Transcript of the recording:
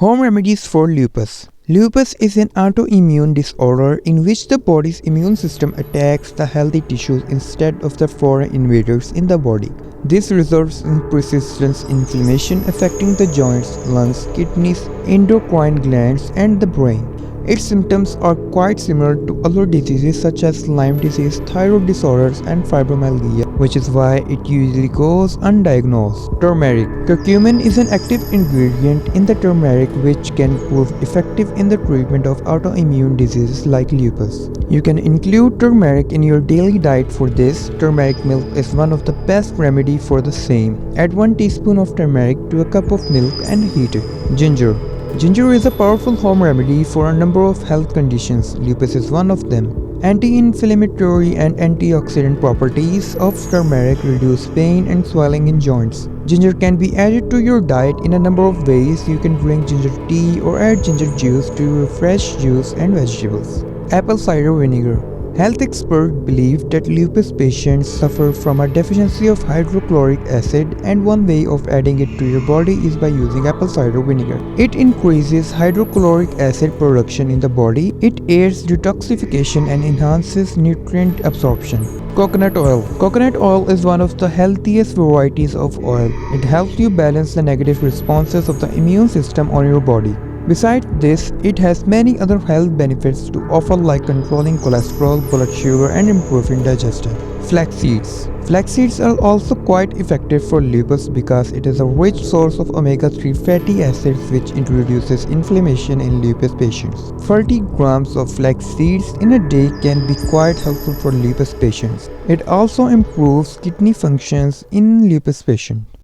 Home remedies for lupus. Lupus is an autoimmune disorder in which the body's immune system attacks the healthy tissues instead of the foreign invaders in the body. This results in persistent inflammation affecting the joints, lungs, kidneys, endocrine glands, and the brain. Its symptoms are quite similar to other diseases such as Lyme disease, thyroid disorders, and fibromyalgia, which is why it usually goes undiagnosed. Turmeric. Curcumin is an active ingredient in the turmeric which can prove effective in the treatment of autoimmune diseases like lupus. You can include turmeric in your daily diet for this. Turmeric milk is one of the best remedy for the same. Add 1 teaspoon of turmeric to a cup of milk and heat it. Ginger. Ginger is a powerful home remedy for a number of health conditions. Lupus is one of them. Anti-inflammatory and antioxidant properties of turmeric reduce pain and swelling in joints. Ginger can be added to your diet in a number of ways. You can drink ginger tea or add ginger juice to your fresh juice and vegetables. Apple cider vinegar. Health experts believe that lupus patients suffer from a deficiency of hydrochloric acid, and one way of adding it to your body is by using apple cider vinegar. It increases hydrochloric acid production in the body, it aids detoxification and enhances nutrient absorption. Coconut oil. Coconut oil is one of the healthiest varieties of oil. It helps you balance the negative responses of the immune system on your body. Besides this, it has many other health benefits to offer like controlling cholesterol, blood sugar, and improving digestion. Flax seeds. Flax seeds are also quite effective for lupus because it is a rich source of omega-3 fatty acids which introduces inflammation in lupus patients. 30 grams of flax seeds in a day can be quite helpful for lupus patients. It also improves kidney functions in lupus patients.